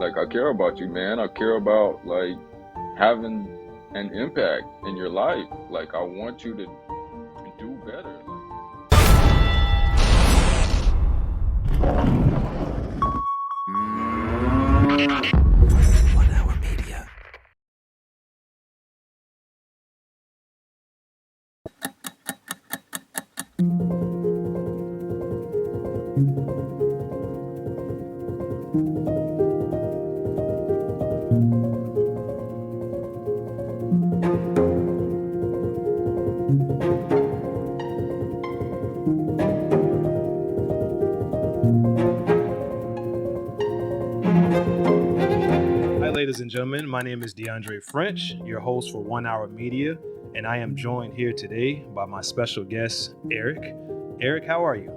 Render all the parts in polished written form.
Like, I care about you, man. I care about like having an impact in your life. Like, I want you to do better. Like, 1 Hour Media. Hi, ladies and gentlemen. My name is DeAndre French, your host for 1 Hour Media, and I am joined here today by my special guest, Eric. Eric, how are you?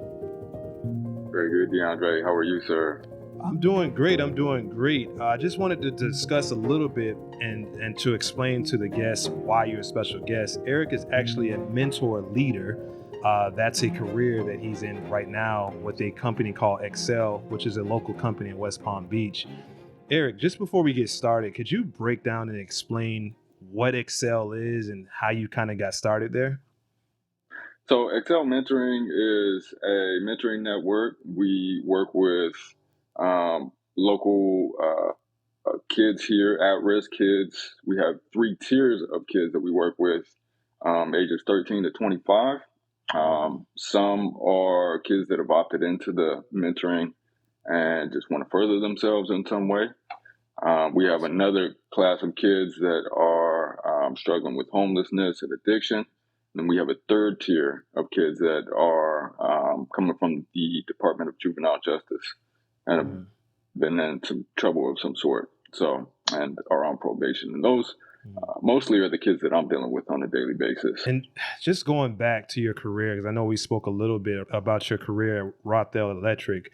very good, DeAndre. How are you, sir? I'm doing great. I just wanted to discuss a little bit and to explain to the guests why you're a special guest. Eric is actually a mentor leader. That's a career that he's in right now with a company called Excel, which is a local company in West Palm Beach. Eric, just before we get started, could you break down and explain what Excel is and how you kind of got started there? So, Excel Mentoring is a mentoring network. We work with local kids here, at-risk kids. We have three tiers of kids that we work with, ages 13 to 25. Some are kids that have opted into the mentoring and just want to further themselves in some way. We have another class of kids that are struggling with homelessness and addiction. And we have a third tier of kids that are coming from the Department of Juvenile Justice and have Mhm. been in some trouble of some sort. So, and are on probation. And those Mhm. mostly are the kids that I'm dealing with on a daily basis. And just going back to your career, because I know we spoke a little bit about your career at Rothel Electric.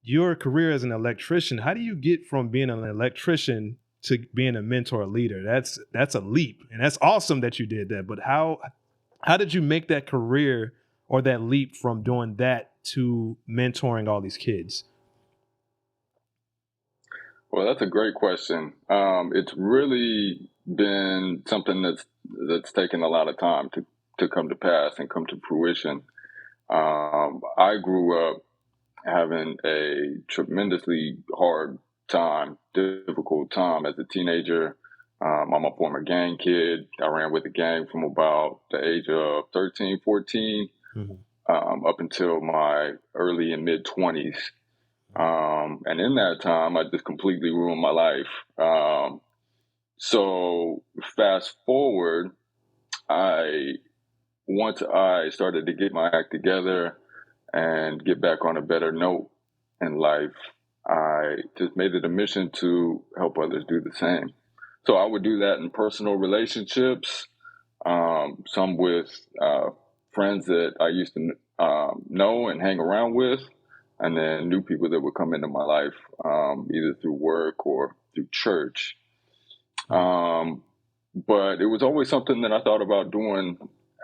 Your career as an electrician, how do you get from being an electrician to being a mentor leader? That's a leap, and that's awesome that you did that. But how did you make that career or that leap from doing that to mentoring all these kids? Well, that's a great question. It's really been something that's taken a lot of time to come to pass and come to fruition. I grew up having a tremendously hard time, difficult time as a teenager. I'm a former gang kid. I ran with the gang from about the age of 13, 14, Mhm. up until my early and mid 20s. And in that time, I just completely ruined my life. So fast forward, I once I started to get my act together and get back on a better note in life, I just made it a mission to help others do the same. So I would do that in personal relationships, some with friends that I used to know and hang around with, and then new people that would come into my life, either through work or through church. Mhm. Um, but it was always something that I thought about doing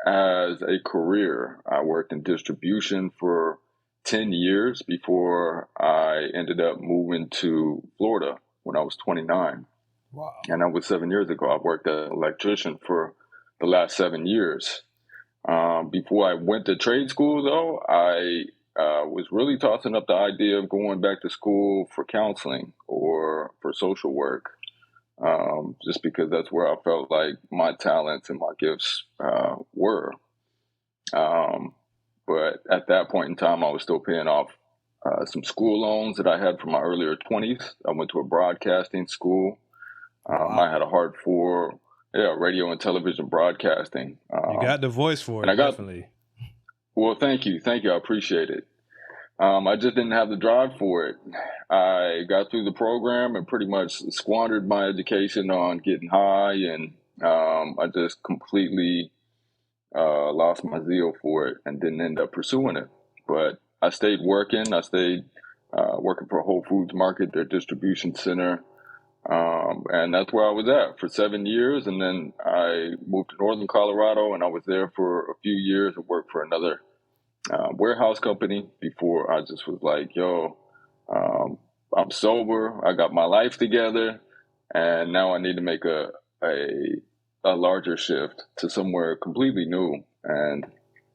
as a career. I worked in distribution for 10 years before I ended up moving to Florida when I was 29. Wow. And that was 7 years ago. I've worked as an electrician for the last 7 years. Before I went to trade school, though, I was really tossing up the idea of going back to school for counseling or for social work, just because that's where I felt like my talents and my gifts were. Um, but at that point in time, I was still paying off some school loans that I had from my earlier 20s. I went to a broadcasting school. I had Wow. a heart for radio and television broadcasting. You got the voice for And I it, got, definitely. well, thank you. Thank you. I appreciate it. I just didn't have the drive for it. I got through the program and pretty much squandered my education on getting high, and I just completely lost my zeal for it and didn't end up pursuing it. But I stayed working. I stayed working for Whole Foods Market, their distribution center, and that's where I was at for 7 years. And then I moved to Northern Colorado, and I was there for a few years and worked for another warehouse company before I just was like, yo, um, I'm sober. I got my life together, and now I need to make a a larger shift to somewhere completely new and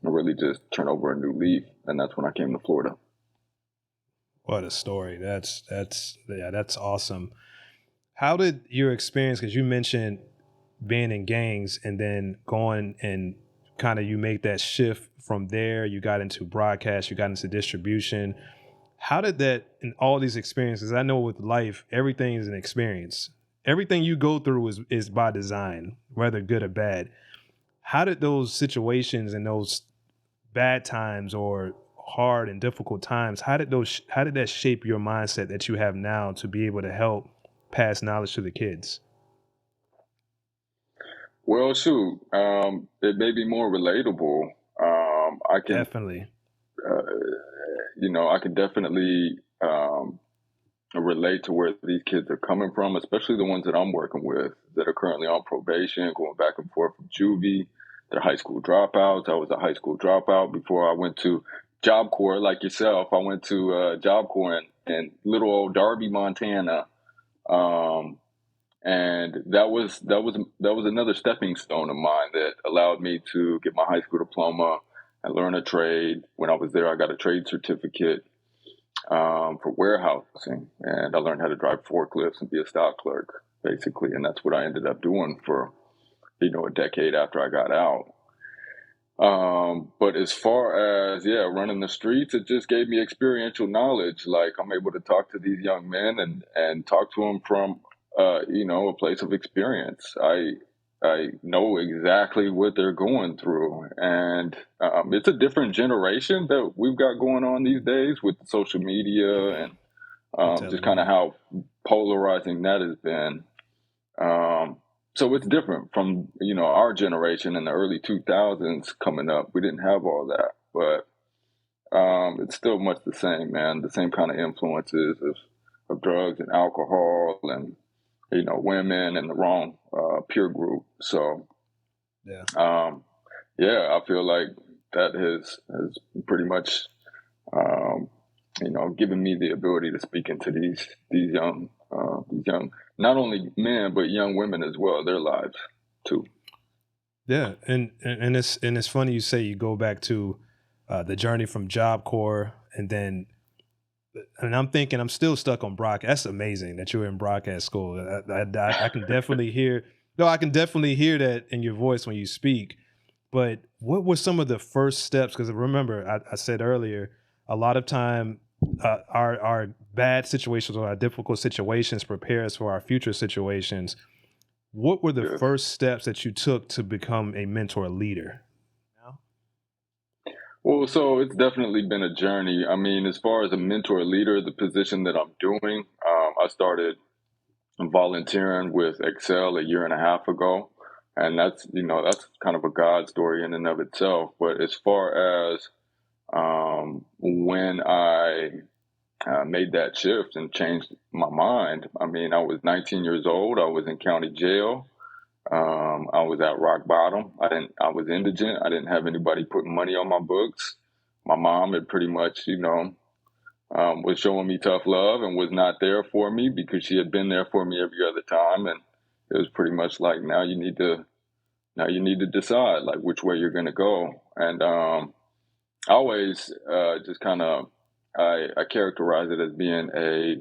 really just turn over a new leaf. And that's when I came to Florida. What a story. That's awesome. How did your experience, because you mentioned being in gangs and then going and kind of you make that shift from there, you got into broadcast, you got into distribution. How did that in all these experiences? I know with life, everything is an experience. Everything you go through is by design, whether good or bad. How did those situations and those bad times or hard and difficult times, how did that shape your mindset that you have now to be able to help pass knowledge to the kids? Well, shoot, it may be more relatable. I can, Definitely. uh, I can definitely relate to where these kids are coming from, especially the ones that I'm working with that are currently on probation, going back and forth from juvie. They're high school dropouts. I was a high school dropout before I went to Job Corps, like yourself. I went to Job Corps in little old Darby, Montana. Um, and that was another stepping stone of mine that allowed me to get my high school diploma and learn a trade. When I was there, I got a trade certificate for warehousing, and I learned how to drive forklifts and be a stock clerk, basically. And that's what I ended up doing for a decade after I got out. But as far as running the streets, it just gave me experiential knowledge. Like I'm able to talk to these young men and talk to them from a place of experience. I know exactly what they're going through, and it's a different generation that we've got going on these days with social media and You're just telling kind of me. how polarizing that has been. Um, so it's different from our generation in the early 2000s coming up. We didn't have all that, but it's still much the same, man. The same kind of influences of drugs and alcohol and women and the wrong peer group. So Yeah. um, yeah, I feel like that has pretty much um, given me the ability to speak into these young not only men but young women as well, their lives too. Yeah. And it's funny you say you go back to the journey from Job Corps and I'm thinking I'm still stuck on Brock. That's amazing that you're in broadcast school. I can definitely hear. No, I can definitely hear that in your voice when you speak. But what were some of the first steps? Because remember, I said earlier, a lot of time our bad situations or our difficult situations prepare us for our future situations. What were the Yes. first steps that you took to become a mentor leader? No? Well, so it's definitely been a journey. I mean, as far as a mentor leader, the position that I'm doing, I started volunteering with Excel a year and a half ago, and that's kind of a God story in and of itself. But as far as when I made that shift and changed my mind, I mean, I was 19 years old. I was in county jail. I was at rock bottom. I was indigent. I didn't have anybody putting money on my books. My mom had pretty much, was showing me tough love and was not there for me because she had been there for me every other time. And it was pretty much like, now you need to decide like which way you're going to go. And I always just kind of I characterize it as being a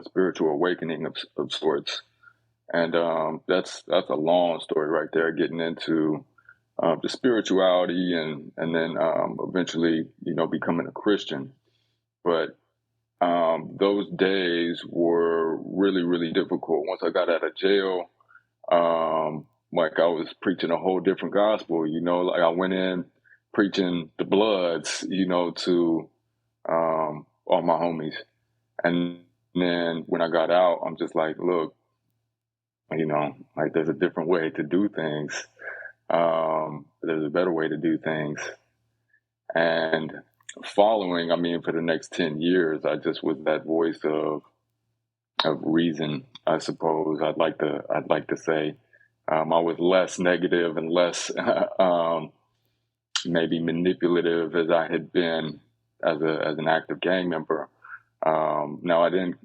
spiritual awakening of sorts, and that's a long story right there, getting into the spirituality and then eventually becoming a Christian. But those days were really really difficult. Once I got out of jail, like I was preaching a whole different gospel. Like I went in preaching the Bloods, to all my homies. And then when I got out, I'm just like, look, like there's a different way to do things. There's a better way to do things. And following, I mean, for the next 10 years, I just was that voice of reason, I suppose. I'd like to say. I was less negative and less maybe manipulative as I had been as an active gang member. Now I didn't,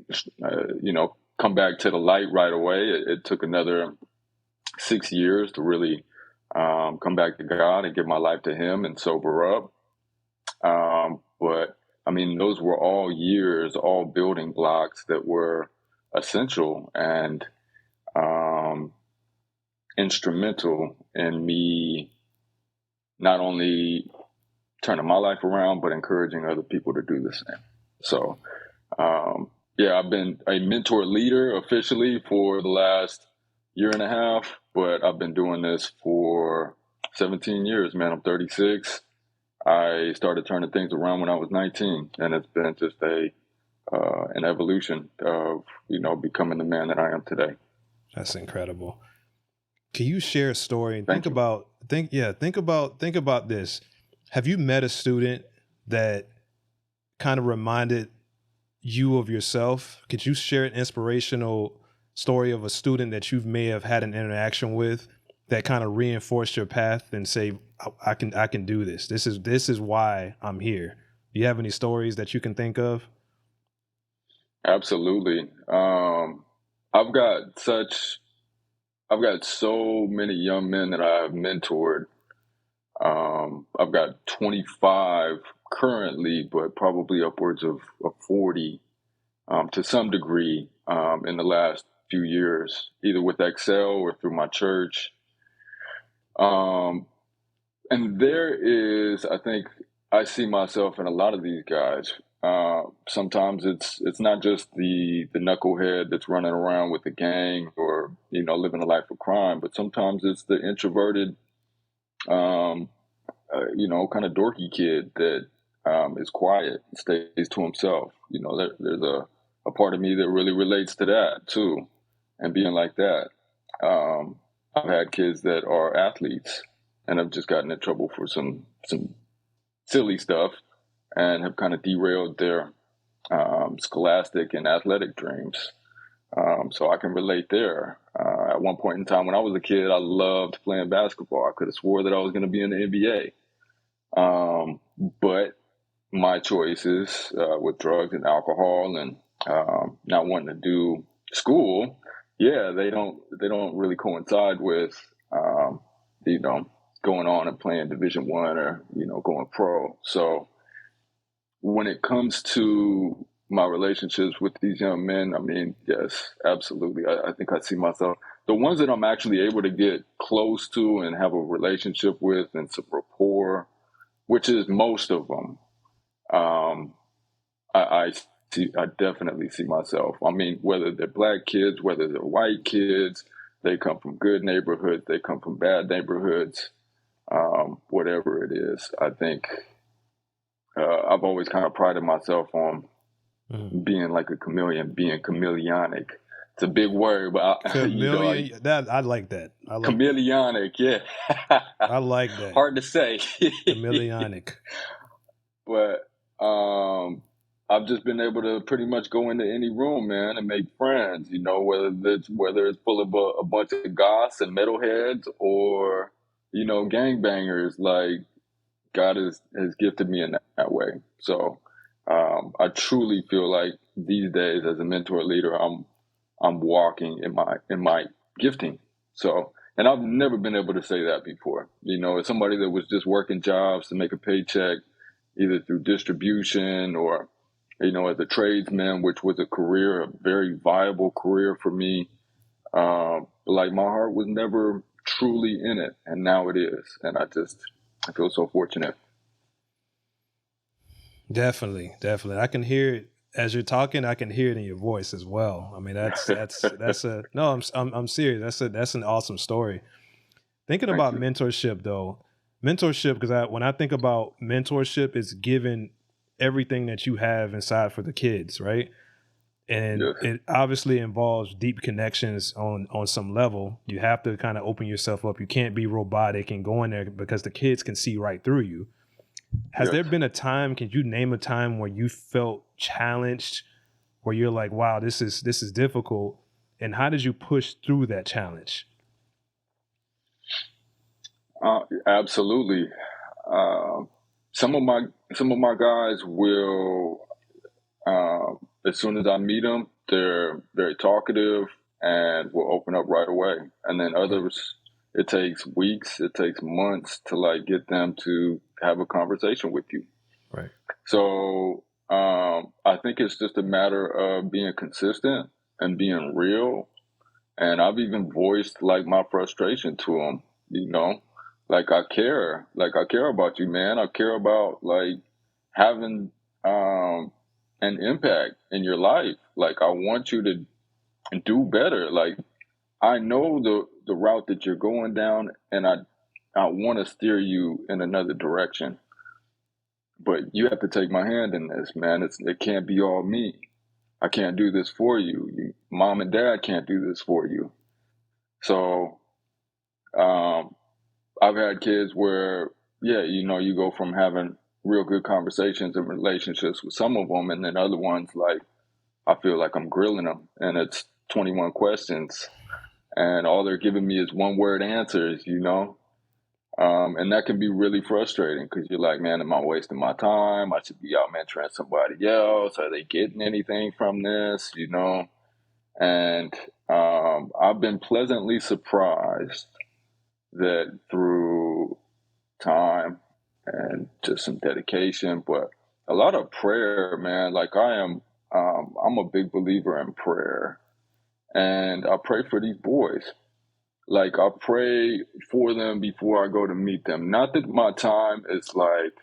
come back to the light right away. It took another 6 years to really come back to God and give my life to Him and sober up. But I mean, those were all years, all building blocks that were essential and um, instrumental in me not only turning my life around, but encouraging other people to do the same. So, yeah, I've been a mentor leader officially for the last year and a half, but I've been doing this for 17 years, man. I'm 36. I started turning things around when I was 19, and it's been just an evolution of becoming the man that I am today. That's incredible. Can you share a story and Thank you. think about this? Have you met a student that kind of reminded you of yourself? Could you share an inspirational story of a student that you may have had an interaction with that kind of reinforced your path and say, I can do this. This is why I'm here. Do you have any stories that you can think of? Absolutely. I've got I've got so many young men that I've mentored. I've got 25 currently, but probably upwards of 40 to some degree in the last few years, either with Excel or through my church. Um, and there is, I think, I see myself in a lot of these guys. Sometimes it's not just the knucklehead that's running around with the gang or living a life of crime, but sometimes it's the introverted, um, kind of dorky kid that is quiet, stays to himself. There's a part of me that really relates to that too, and being like that. Um, I've had kids that are athletes and have just gotten in trouble for some silly stuff and have kind of derailed their scholastic and athletic dreams. So I can relate there. At one point in time when I was a kid, I loved playing basketball. I could have swore that I was going to be in the NBA. But my choices with drugs and alcohol and not wanting to do school, yeah, they don't really coincide with you know going on and playing Division 1 or going pro. So when it comes to my relationships with these young men, I mean, yes, absolutely. I think I see myself. The ones that I'm actually able to get close to and have a relationship with and some rapport, which is most of them, um, I I definitely see myself. I mean, whether they're black kids, whether they're white kids, they come from good neighborhoods, they come from bad neighborhoods, whatever it is. I think I've always kind of prided myself on being like a chameleon, being chameleonic. It's a big word, but Chameleon. That I like that. I like that. chameleonic, yeah. I like that. Hard to say. Chameleonic. But I've just been able to pretty much go into any room, man, and make friends. Whether it's full of a bunch of goths and metalheads or gangbangers. Like God has gifted me in that way. So I truly feel like these days, as a mentor leader, I'm walking in my gifting. So, and I've never been able to say that before. As somebody that was just working jobs to make a paycheck, either through distribution or, as a tradesman, which was a very viable career for me. Like my heart was never truly in it, and now it is. And I feel so fortunate. Definitely, definitely. I can hear it as you're talking. I can hear it in your voice as well. I mean, that's a no. I'm serious. That's an awesome story. Thinking Thank about you. mentorship though, mentorship because when I think about mentorship, it's giving everything that you have inside for the kids, right? And Yes. it obviously involves deep connections on some level. You have to kind of open yourself up. You can't be robotic and go in there because the kids can see right through you. Has Yes. there been a time, can you name a time where you felt challenged, where you're like, wow, this is difficult? And how did you push through that challenge? Absolutely. Uh, some of my guys will. as soon as I meet them, they're very talkative and will open up right away. And then Right. others, it takes weeks, it takes months to like get them to have a conversation with you. Right. So I think it's just a matter of being consistent and being real. And I've even voiced like my frustration to them, you know, like I care about you, man. I care about like having an impact in your life. Like I want you to do better. Like I know the route that you're going down, and I want to steer you in another direction. But you have to take my hand in this, man. It can't be all me. I can't do this for you. Mom and dad can't do this for you. So um, I've had kids where, yeah, you know, you go from having real good conversations and relationships with some of them, and then other ones, like, I feel like I'm grilling them, and it's 21 questions, and all they're giving me is one word answers, you know? And that can be really frustrating because you're like, man, am I wasting my time? I should be out mentoring somebody else. Are they getting anything from this, you know? And I've been pleasantly surprised that through time and just some dedication, but a lot of prayer, man. Like I'm a big believer in prayer, and I pray for these boys. Like I pray for them before I go to meet them. Not that my time is like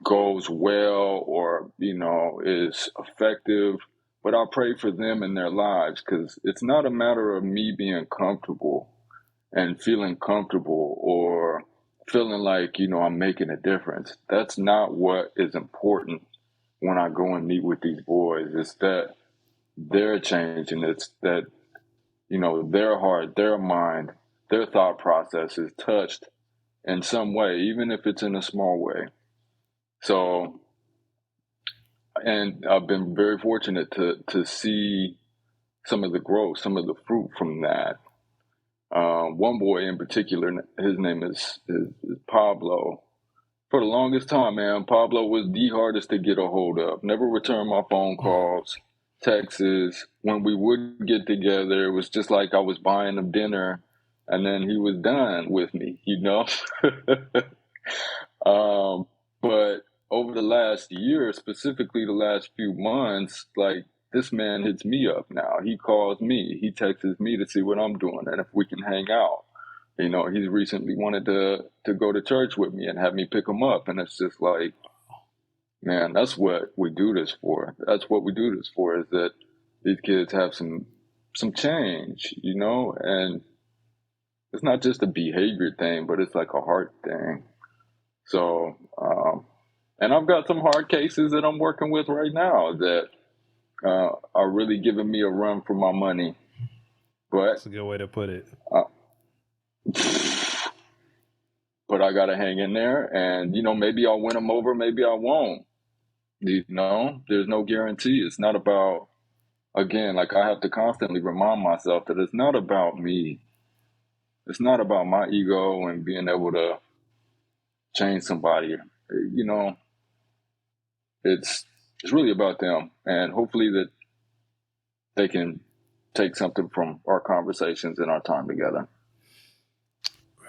goes well or you know is effective, but I pray for them in their lives because it's not a matter of me being comfortable and feeling comfortable or feeling like you know I'm making a difference. That's not what is important when I go and meet with these boys. It's that they're changing. It's that you know their heart, their mind, their thought process is touched in some way, even if it's in a small way. So, and I've been very fortunate to see some of the growth, some of the fruit from that. One boy in particular, his name is Pablo. For the longest time, man, Pablo was the hardest to get a hold of. Never returned my phone calls, texts. When we would get together, it was just like I was buying him dinner, and then he was done with me, you know? But over the last year, specifically the last few months, like this man hits me up now. He calls me, he texts me to see what I'm doing and if we can hang out. You know, he's recently wanted to go to church with me and have me pick him up, and it's just like, man, that's what we do this for. That's what we do this for. Is that these kids have some change, you know, and it's not just a behavior thing, but it's like a heart thing. So, and I've got some hard cases that I'm working with right now that are really giving me a run for my money. But That's a good way to put it. uh, but I gotta hang in there, and you know, maybe I'll win them over, maybe I won't. You know, there's no guarantee. It's not about again, like I have to constantly remind myself that it's not about me. It's not about my ego and being able to change somebody. You know, it's it's really about them, and hopefully that they can take something from our conversations and our time together.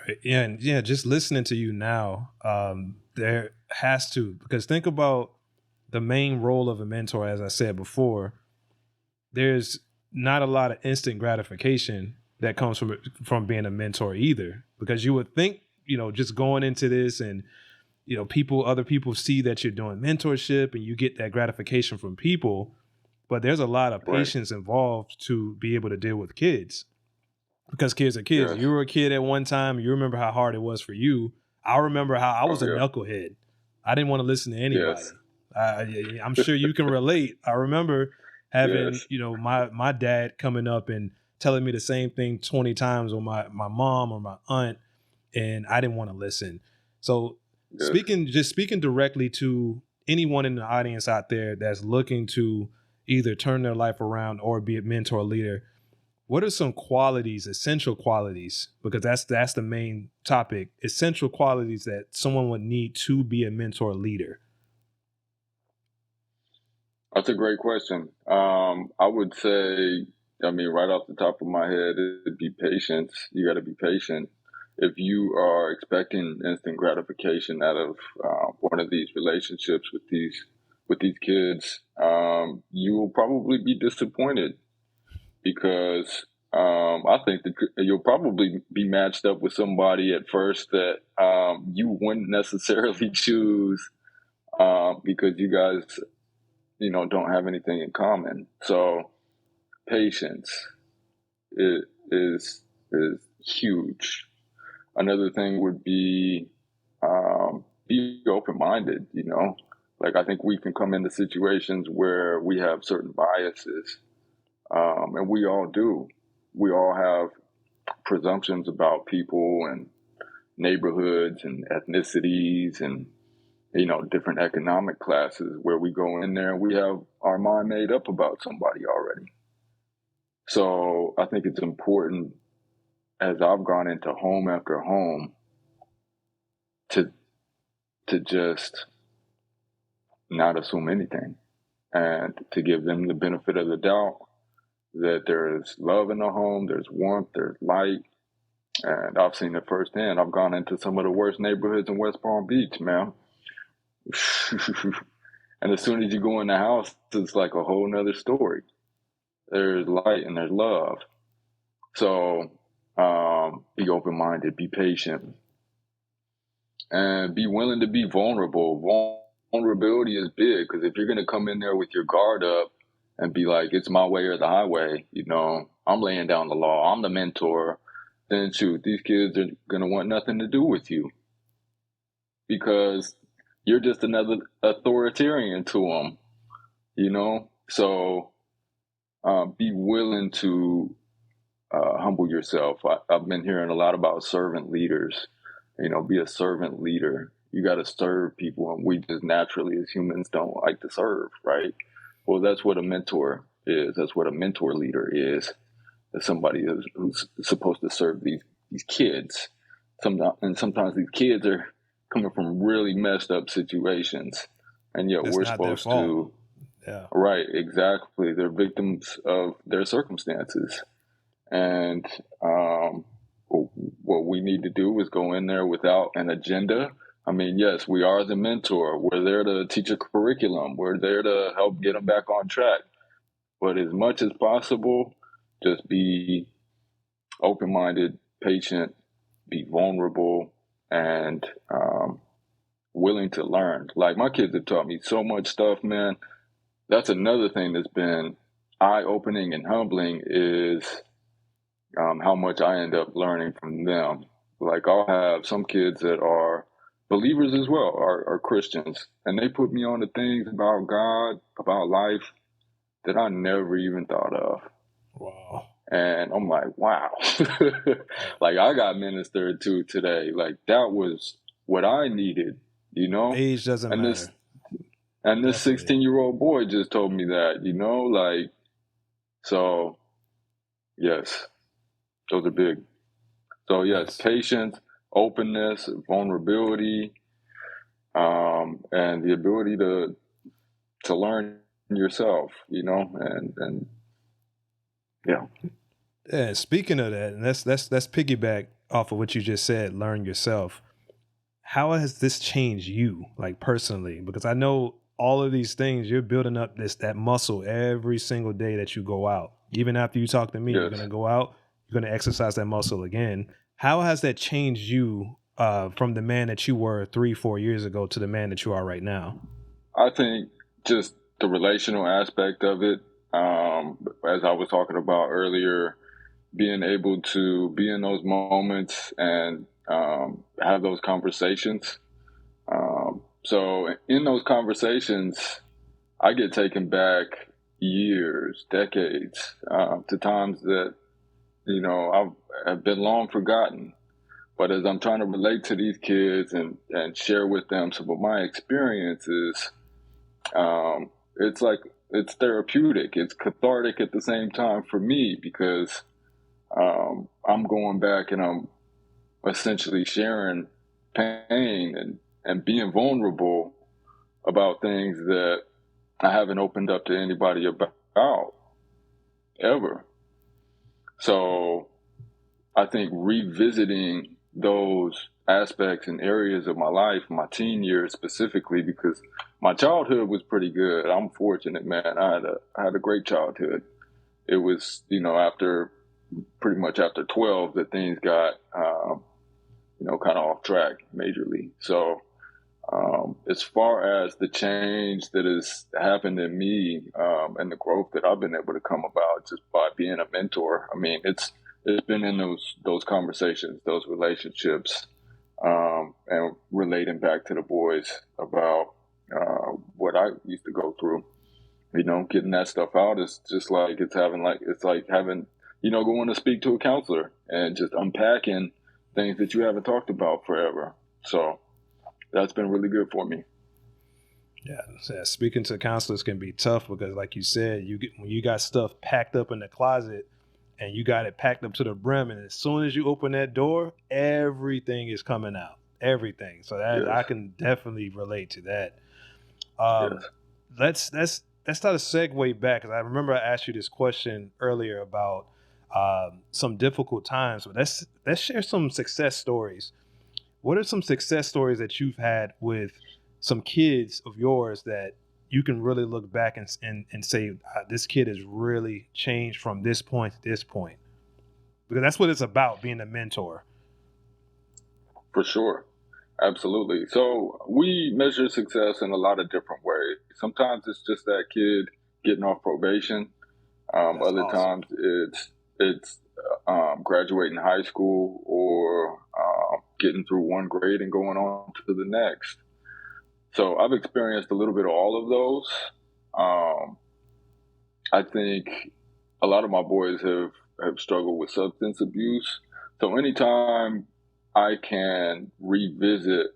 Right. Yeah, and yeah, just listening to you now, there has to because think about the main role of a mentor. As I said before, there's not a lot of instant gratification that comes from being a mentor either, because you would think just going into this and other people see that you're doing mentorship and you get that gratification from people, but there's a lot of Right. patience involved to be able to deal with kids because kids are kids. Yes. You were a kid at one time. You remember how hard it was for you. I remember how I was Oh a yeah. knucklehead. I didn't want to listen to Yes. anybody. I'm sure you can relate. I remember having, Yes. my dad coming up and telling me the same thing 20 times or my mom or my aunt, and I didn't want to listen. So Yes. speaking directly to anyone in the audience out there that's looking to either turn their life around or be a mentor or leader, what are some qualities, essential qualities, because that's the main topic, essential qualities that someone would need to be a mentor leader? That's a great question. I would say, I mean, right off the top of my head, it'd be patience. You got to be patient. If you are expecting instant gratification out of one of these relationships with these kids, you will probably be disappointed because I think that you'll probably be matched up with somebody at first that you wouldn't necessarily choose because you guys don't have anything in common. So patience is is huge. Another thing would be open minded. Like I think we can come into situations where we have certain biases, and we all do. We all have presumptions about people and neighborhoods and ethnicities and different economic classes where we go in there and we have our mind made up about somebody already. So I think it's important as I've gone into home after home to just not assume anything and to give them the benefit of the doubt that there's love in the home, there's warmth, there's light. And I've seen it firsthand. I've gone into some of the worst neighborhoods in West Palm Beach, man. And as soon as you go in the house, it's like a whole nother story. There's light and there's love. So be open minded, be patient, and be willing to be vulnerable. Vulnerability is big because if you're going to come in there with your guard up and be like, it's my way or the highway, I'm laying down the law, I'm the mentor, then shoot, these kids are going to want nothing to do with you because you're just another authoritarian to them. So be willing to humble yourself. I've been hearing a lot about servant leaders. Be a servant leader. You got to serve people, and we just naturally, as humans, don't like to serve, right? Well, that's what a mentor is. That's what a mentor leader is. As somebody who's supposed to serve these kids. Sometimes these kids are coming from really messed up situations, and yet That's we're not their supposed fault. to. Yeah. Right, exactly. They're victims of their circumstances. And what we need to do is go in there without an agenda. I mean, yes, we are the mentor. We're there to teach a curriculum. We're there to help get them back on track. But as much as possible, just be open minded, patient, be vulnerable, and willing to learn. Like my kids have taught me so much stuff, man. That's another thing that's been eye opening and humbling is how much I end up learning from them. Like I'll have some kids that are believers as well, are Christians, and they put me on to things about God, about life that I never even thought of. Wow. And I'm like, wow, like I got ministered to today. Like that was what I needed. Age doesn't And matter. this Definitely. 16-year-old boy just told me that, like, so yes, those are big. So yes, Yes. patience, openness, vulnerability, and the ability to learn yourself, and yeah. Yeah. Speaking of that, and that's piggyback off of what you just said. Learn yourself. How has this changed you, like personally? Because I know all of these things you're building up that muscle every single day that you go out. Even after you talk to me, you're Yes. gonna go out. You're gonna exercise that muscle again. How has that changed you from the man that you were 3, 4 years ago to the man that you are right now? I think just the relational aspect of it, as I was talking about earlier, being able to be in those moments and have those conversations. So in those conversations, I get taken back years, decades, to times that, have been long forgotten. But as I'm trying to relate to these kids and share with them some of my experiences, it's like it's therapeutic, it's cathartic at the same time for me because I'm going back and I'm essentially sharing pain and being vulnerable about things that I haven't opened up to anybody about ever. So I think revisiting those aspects and areas of my life, my teen years specifically, because my childhood was pretty good. I'm fortunate, man. I had a great childhood. It was, after pretty much after 12 that things got, kind of off track majorly. So, as far as the change that has happened in me, and the growth that I've been able to come about just by being a mentor, I mean, it's been in those conversations, those relationships, and relating back to the boys about what I used to go through. Getting that stuff out is just like it's like having, going to speak to a counselor and just unpacking things that you haven't talked about forever. So that's been really good for me. Yeah, speaking to counselors can be tough because, like you said, when you got stuff packed up in the closet and you got it packed up to the brim, and as soon as you open that door, everything is coming out, everything. So that Yes, I can definitely relate to that. Um, yes. let's start a segue back because I remember I asked you this question earlier about some difficult times. But let's share some success stories. What are some success stories that you've had with some kids of yours that you can really look back and say, this kid has really changed from this point to this point? Because that's what it's about, being a mentor. For sure. Absolutely. So we measure success in a lot of different ways. Sometimes it's just that kid getting off probation. That's Other awesome. times it's graduating high school or getting through one grade and going on to the next. So I've experienced a little bit of all of those. Um, I think a lot of my boys have struggled with substance abuse. So anytime I can revisit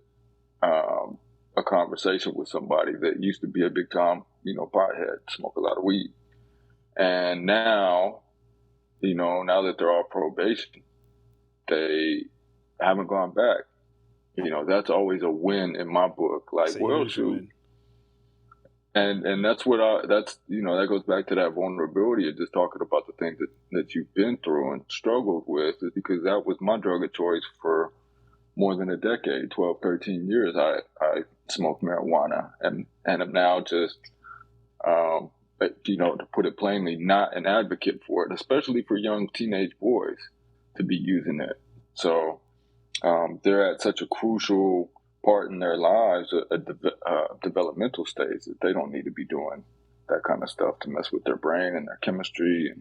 um, a conversation with somebody that used to be a big time, pothead, smoke a lot of weed, and now that they're off probation, they haven't gone back. That's always a win in my book. Like, It's a well, huge shoot, win. and that goes back to that vulnerability of just talking about the things that you've been through and struggled with, is because that was my drug of choice for more than a decade, 12, 13 years. I smoked marijuana and am now just, to put it plainly, not an advocate for it, especially for young teenage boys to be using it. So they're at such a crucial part in their lives, a developmental stage, that they don't need to be doing that kind of stuff to mess with their brain and their chemistry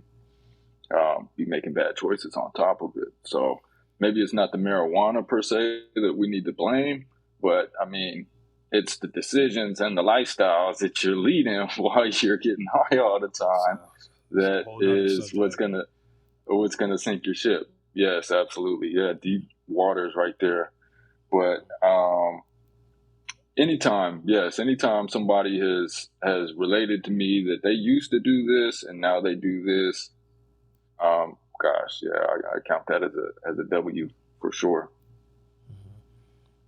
and be making bad choices on top of it. So maybe it's not the marijuana per se that we need to blame, but I mean, it's the decisions and the lifestyles that you're leading while you're getting high all the time So it's a that whole nother is subject. what's gonna sink your ship. Yes, absolutely. Yeah, deep waters right there. But anytime somebody has related to me that they used to do this and now they do this, gosh, yeah, I count that as a W for sure.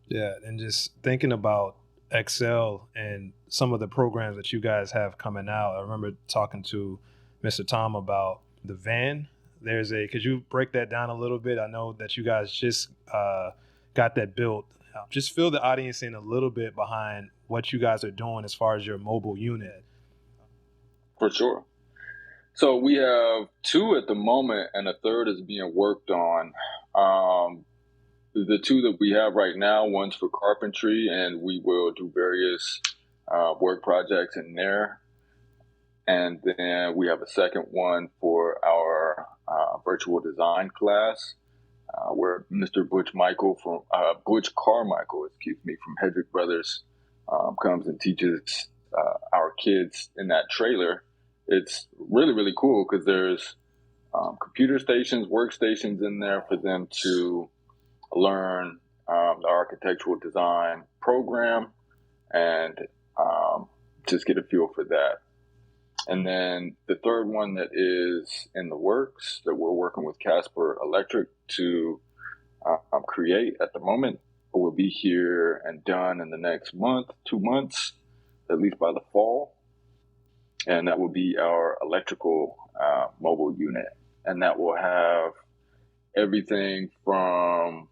Yeah, and just thinking about Excel and some of the programs that you guys have coming out. I remember talking to Mr. Tom about the van. Could you break that down a little bit? I know that you guys just got that built. Just fill the audience in a little bit behind what you guys are doing as far as your mobile unit. For sure. So we have two at the moment, and a third is being worked on. The two that we have right now, one's for carpentry, and we will do various work projects in there. And then we have a second one for our virtual design class, where Mr. Butch Carmichael, excuse me, from Hedrick Brothers, comes and teaches our kids in that trailer. It's really really cool because there's computer stations, workstations in there for them to learn the architectural design program and just get a feel for that. And then the third one that is in the works that we're working with Casper Electric to create at the moment will be here and done in the next month, 2 months, at least by the fall. and that will be our electrical mobile unit. And that will have everything from,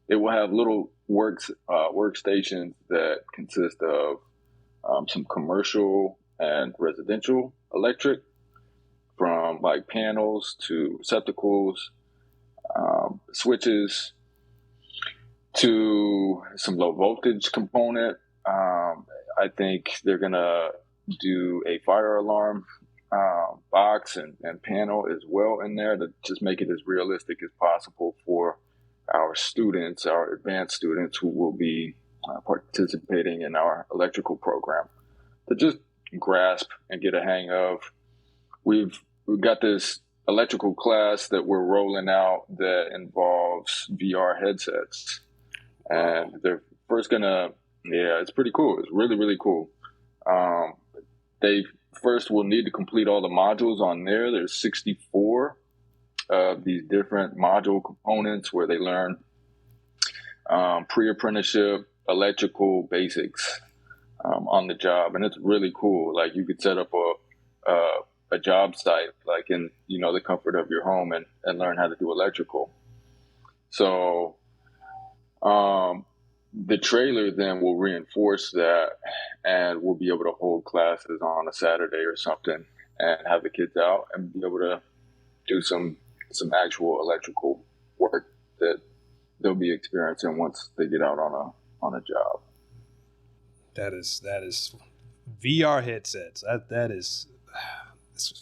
it will have little workstations that consist of some commercial and residential electric, from like panels to receptacles, switches, to some low voltage component. I think they're gonna do a fire alarm box and panel as well in there, to just make it as realistic as possible for our students, our advanced students who will be participating in our electrical program, to just grasp and get a hang of. We've got this electrical class that we're rolling out that involves VR headsets, and they're first gonna, yeah, it's pretty cool. It's really, really cool. Um, they first will need to complete all the modules on there. There's 64 of these different module components where they learn pre-apprenticeship electrical basics on the job, and it's really cool. Like, you could set up a job site, like in, the comfort of your home, and learn how to do electrical. So the trailer then will reinforce that, and we'll be able to hold classes on a Saturday or something and have the kids out and be able to do some actual electrical work that they'll be experiencing once they get out on a job. That is VR headsets. That is,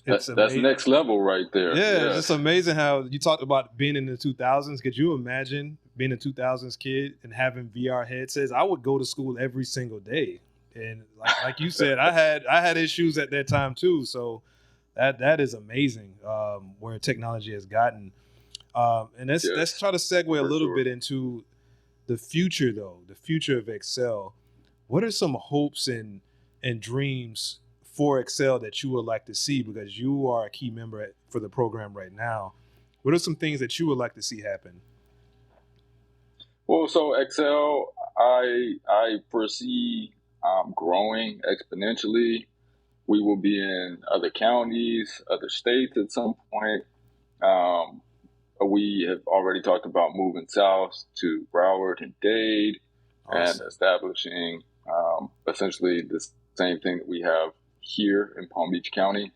that's next level right there. Yeah, it's amazing how you talked about being in the 2000s. Could you imagine being a 2000s kid and having VR headsets? I would go to school every single day, and like you said, I had issues at that time too. So that is amazing where technology has gotten. And let's try to segue a little bit into the future, though. The future of Excel. What are some hopes and dreams for Excel that you would like to see? Because you are a key member for the program right now. What are some things that you would like to see happen? Well, so Excel, I foresee growing exponentially. We will be in other counties, other states at some point. We have already talked about moving south to Broward and Dade, awesome, and establishing essentially the same thing that we have here in Palm Beach County.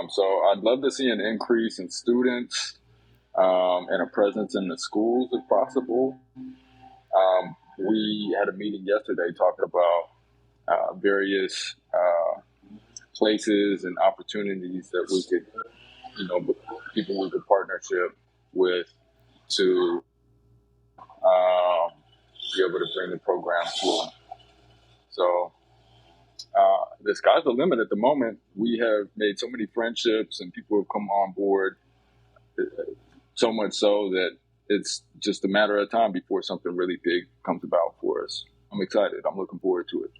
So I'd love to see an increase in students and a presence in the schools if possible. We had a meeting yesterday talking about various places and opportunities that we could, people we could partnership with to be able to bring the program to them. So the sky's the limit at the moment. We have made so many friendships and people have come on board, so much so that it's just a matter of time before something really big comes about for us. I'm excited. I'm looking forward to it.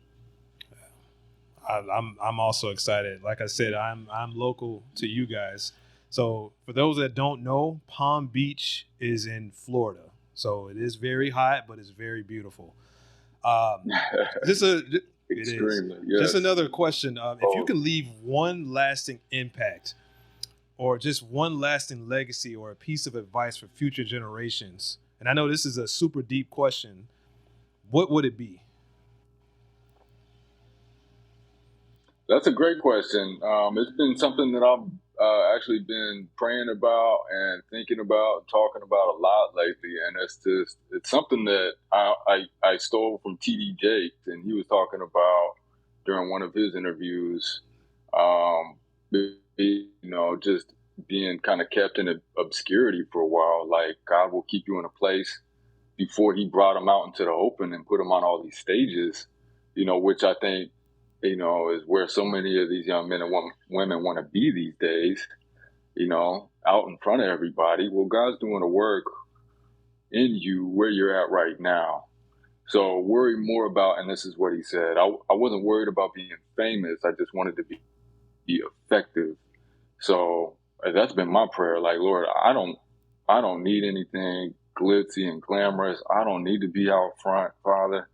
I'm also excited. Like I said, I'm local to you guys. So for those that don't know, Palm Beach is in Florida. So it is very hot, but it's very beautiful. Extremely, yes. Just another question. If you can leave one lasting impact or just one lasting legacy or a piece of advice for future generations, and I know this is a super deep question, what would it be? That's a great question. It's been something that I've actually been praying about and thinking about, talking about a lot lately. And it's something that I stole from TD Jakes, and he was talking about during one of his interviews, just being kind of kept in obscurity for a while. Like, God will keep you in a place before he brought him out into the open and put him on all these stages, which I think, is where so many of these young men and women want to be these days, out in front of everybody. Well, God's doing a work in you where you're at right now. So worry more about, and this is what he said, I wasn't worried about being famous. I just wanted to be effective. So that's been my prayer. Like, Lord, I don't need anything glitzy and glamorous. I don't need to be out front, Father,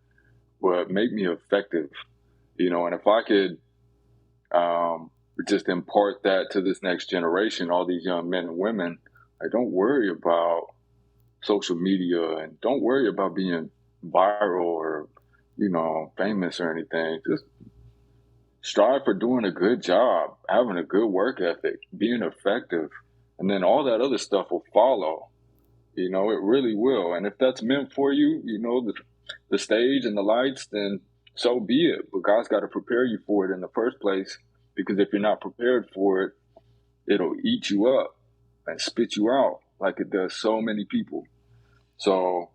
but make me effective. And if I could just impart that to this next generation, all these young men and women. Like, don't worry about social media and don't worry about being viral or, famous or anything. Just strive for doing a good job, having a good work ethic, being effective, and then all that other stuff will follow. It really will. And if that's meant for you, the stage and the lights, then so be it. But God's got to prepare you for it in the first place, because if you're not prepared for it, it'll eat you up and spit you out like it does so many people. So,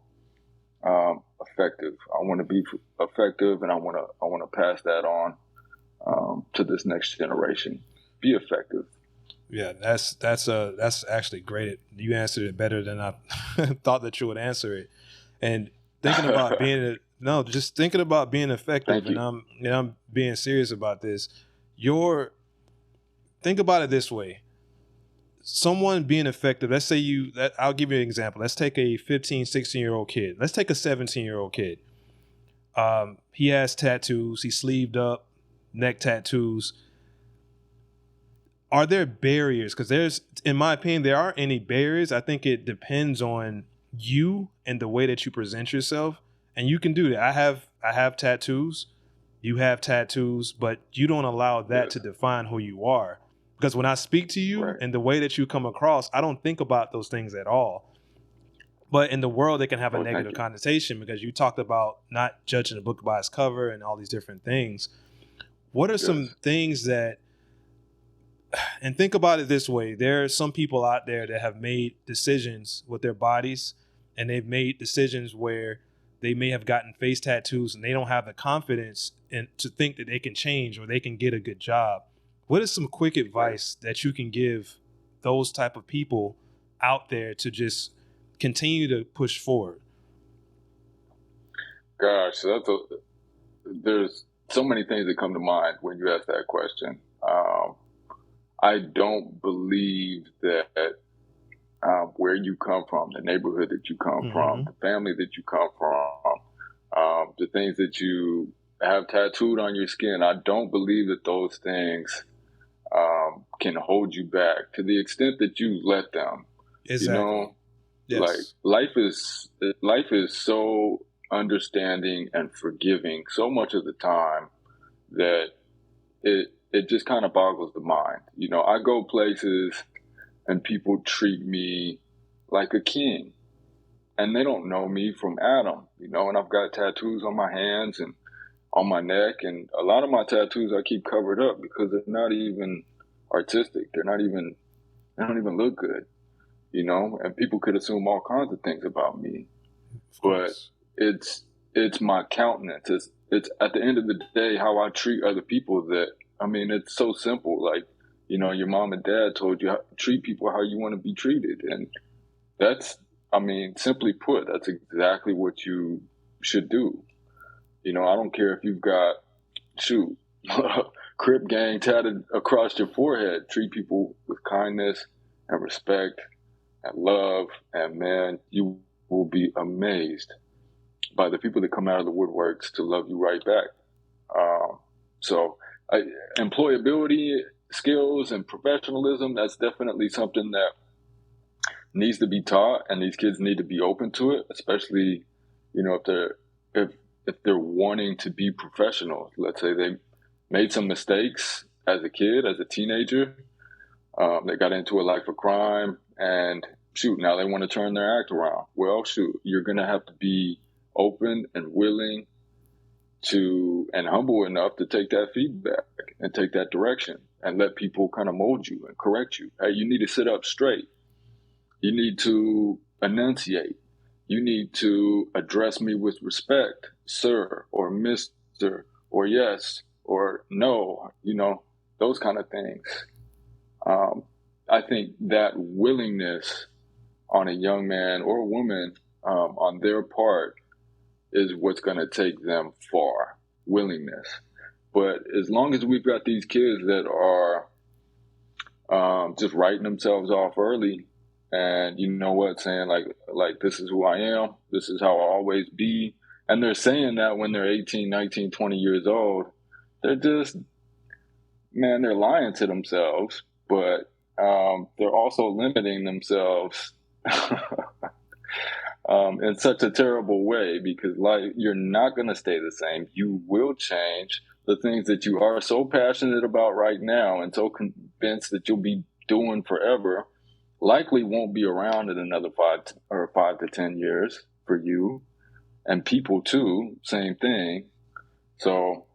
effective. I want to be effective, and I want to pass that on to this next generation. Be effective. Yeah, that's actually great. You answered it better than I thought that you would answer it. And thinking about just thinking about being effective, and I'm being serious about this. Think about it this way. Someone being effective, let's say I'll give you an example. Let's take a 15, 16-year-old kid. Let's take a 17-year-old kid. He has tattoos. He's sleeved up, neck tattoos. Are there barriers? Because in my opinion, there aren't any barriers. I think it depends on you and the way that you present yourself. And you can do that. I have tattoos. You have tattoos, but you don't allow that to define who you are. Because when I speak to you and the way that you come across, I don't think about those things at all. But in the world, they can have a negative connotation, because you talked about not judging a book by its cover and all these different things. What are some things that, and think about it this way, there are some people out there that have made decisions with their bodies, and they've made decisions where they may have gotten face tattoos and they don't have the confidence to think that they can change or they can get a good job. What is some quick advice that you can give those type of people out there to just continue to push forward? Gosh, there's so many things that come to mind when you ask that question. I don't believe that where you come from, the neighborhood that you come from, the family that you come from, the things that you have tattooed on your skin, I don't believe that those things can hold you back to the extent that you let them. Exactly. Like life is so understanding and forgiving so much of the time that it just kind of boggles the mind. I go places and people treat me like a king, and they don't know me from Adam, and I've got tattoos on my hands and on my neck, and a lot of my tattoos I keep covered up because they're not even artistic. They don't even look good, and people could assume all kinds of things about me. But it's my countenance. It's at the end of the day how I treat other people it's so simple. Like, your mom and dad told you how to treat people how you want to be treated. And that's, simply put, that's exactly what you should do. I don't care if you've got, Crip gang tatted across your forehead. Treat people with kindness and respect and love. And man, you will be amazed by the people that come out of the woodworks to love you right back. Employability skills and professionalism, that's definitely something that needs to be taught, and these kids need to be open to it, especially, if they're wanting to be professionals. Let's say they made some mistakes as a kid, as a teenager. They got into a life of crime, and now they want to turn their act around. Well, you're going to have to be open and willing to, and humble enough to take that feedback and take that direction and let people kind of mold you and correct you. Hey, you need to sit up straight. You need to enunciate. You need to address me with respect, sir, or Mr., or yes, or no, those kind of things. I think that willingness on a young man or a woman, on their part, is what's going to take them far. Willingness. But as long as we've got these kids that are just writing themselves off early, and saying like this is who I am, this is how I'll always be, and they're saying that when they're 18, 19, 20 years old, they're just man, they're lying to themselves, but they're also limiting themselves in such a terrible way because life, you're not going to stay the same. You will change. The things that you are so passionate about right now and so convinced that you'll be doing forever likely won't be around in another 5 to 10 years for you and people too. Same thing. So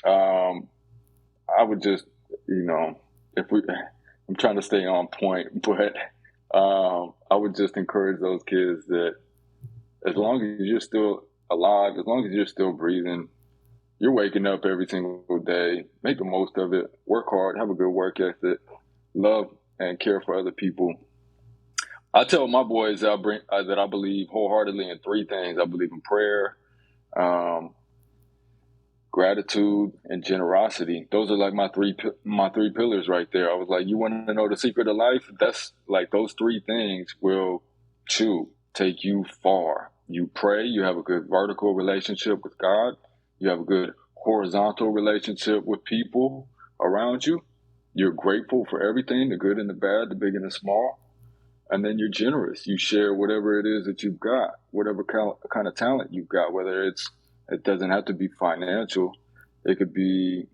I would just, if we, I'm trying to stay on point, but I would just encourage those kids that as long as you're still alive, as long as you're still breathing, you're waking up every single day, make the most of it, work hard, have a good work ethic, love and care for other people. I tell my boys that I believe wholeheartedly in three things. I believe in prayer, um, gratitude, and generosity. Those are like my three pillars right there. I was like, you want to know the secret of life? That's like those three things will take you far. You pray, you have a good vertical relationship with God, you have a good horizontal relationship with people around you. You're grateful for everything, the good and the bad, the big and the small. And then you're generous. You share whatever it is that you've got, whatever kind of talent you've got, it doesn't have to be financial. It could be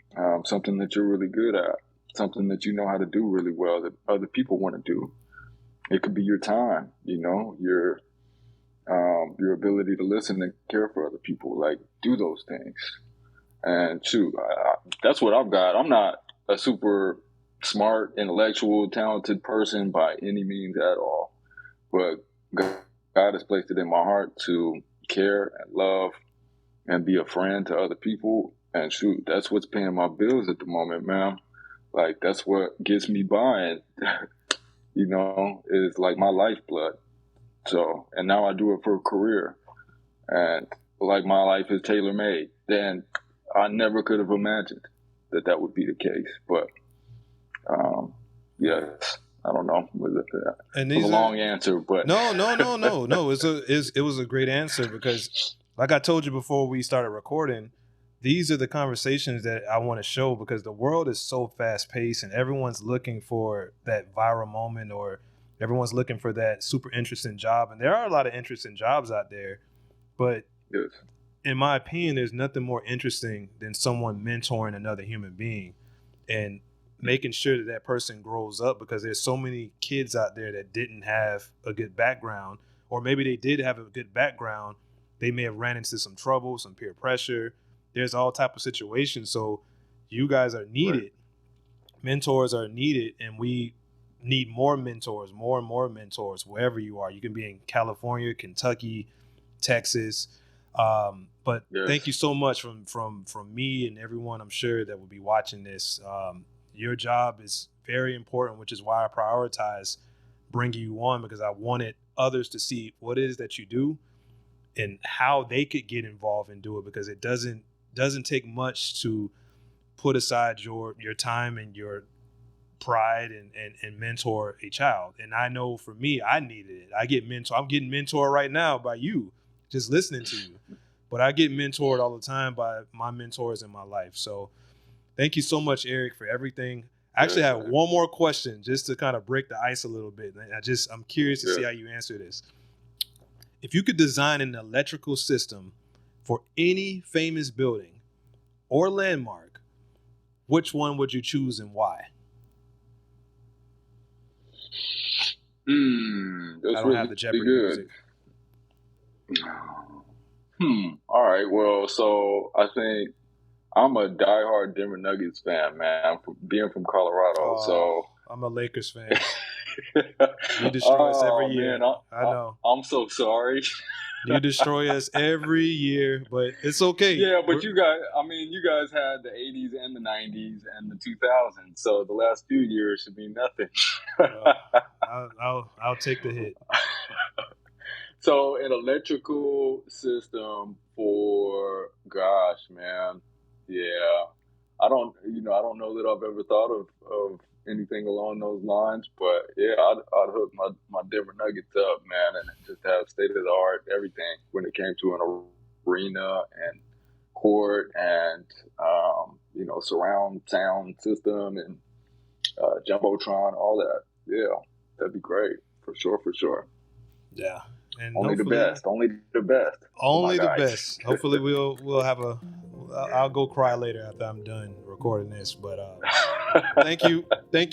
something that you're really good at, something that you know how to do really well that other people want to do. It could be your time, your ability to listen and care for other people. Like, do those things. And that's what I've got. I'm not a super smart, intellectual, talented person by any means at all. But God has placed it in my heart to care and love and be a friend to other people. And that's what's paying my bills at the moment, man. Like, that's what gets me by. And, is like my lifeblood. So, and now I do it for a career. And like my life is tailor made. Then I never could have imagined that would be the case. But yes, I don't know. And it was a long answer, but no. It was a great answer because, like I told you before we started recording, these are the conversations that I want to show because the world is so fast paced and everyone's looking for that viral moment or everyone's looking for that super interesting job. And there are a lot of interesting jobs out there, but yes. In my opinion, there's nothing more interesting than someone mentoring another human being and making sure that person grows up because there's so many kids out there that didn't have a good background, or maybe they did have a good background. They may have ran into some trouble, some peer pressure. There's all type of situations. So you guys are needed. Right. Mentors are needed, and we need more mentors, more and more mentors, wherever you are. You can be in California, Kentucky, Texas. But yes. Thank you so much from me and everyone I'm sure that will be watching this. Your job is very important, which is why I prioritize bringing you on because I wanted others to see what it is that you do and how they could get involved and do it because it doesn't take much to put aside your time and your pride and mentor a child. And I know for me, I needed it. I'm getting mentored right now by you, just listening to you. But I get mentored all the time by my mentors in my life. So thank you so much, Eric, for everything. I actually have one more question just to kind of break the ice a little bit. I'm curious to see how you answer this. If you could design an electrical system for any famous building or landmark, which one would you choose and why? That's I don't have the Jeopardy music. All right. Well, so I think I'm a diehard Denver Nuggets fan, man. Being from Colorado, so I'm a Lakers fan. You destroy us every year. Man, I know. I'm so sorry. You destroy us every year, but it's okay. Yeah, but you guys had the 80s and the 90s and the 2000s, so the last few years should be nothing. I'll take the hit. So an electrical system for, gosh, man, yeah. I don't know that I've ever thought of anything along those lines, but yeah, I'd hook my Denver Nuggets up, man, and just have state of the art everything when it came to an arena and court and surround sound system and jumbotron, all that. Yeah, that'd be great for sure, for sure. Yeah, and Only the hopefully, best, only the best for my only the guys. best. Hopefully, we'll have a. I'll go cry later after I'm done recording this. But thank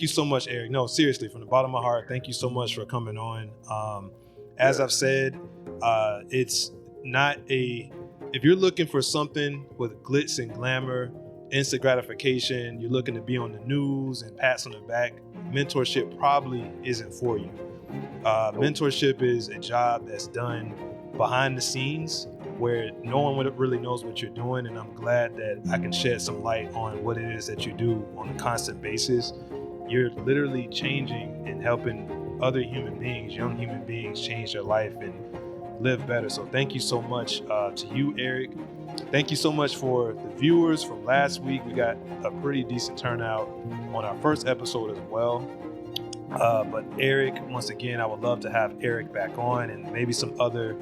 you so much, Eric. No, seriously, from the bottom of my heart, thank you so much for coming on. As Yeah. I've said, it's not a. If you're looking for something with glitz and glamour, instant gratification, you're looking to be on the news and pats on the back, mentorship probably isn't for you. Mentorship is a job that's done behind the scenes where no one really knows what you're doing, and I'm glad that I can shed some light on what it is that you do on a constant basis. You're literally changing and helping other human beings, young human beings, change their life and live better. So thank you so much to you, Eric. Thank you so much for the viewers from last week. We got a pretty decent turnout on our first episode as well. But Eric, once again, I would love to have Eric back on and maybe some other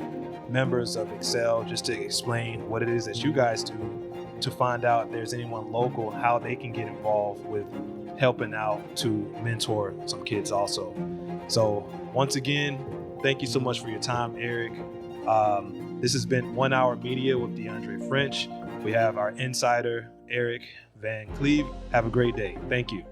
members of Excel just to explain what it is that you guys do, to find out if there's anyone local, how they can get involved with helping out to mentor some kids also. So once again, thank you so much for your time, Eric. This has been 1 Hour Media with DeAndre French. We have our insider, Eric Van Cleve. Have a great day. Thank you.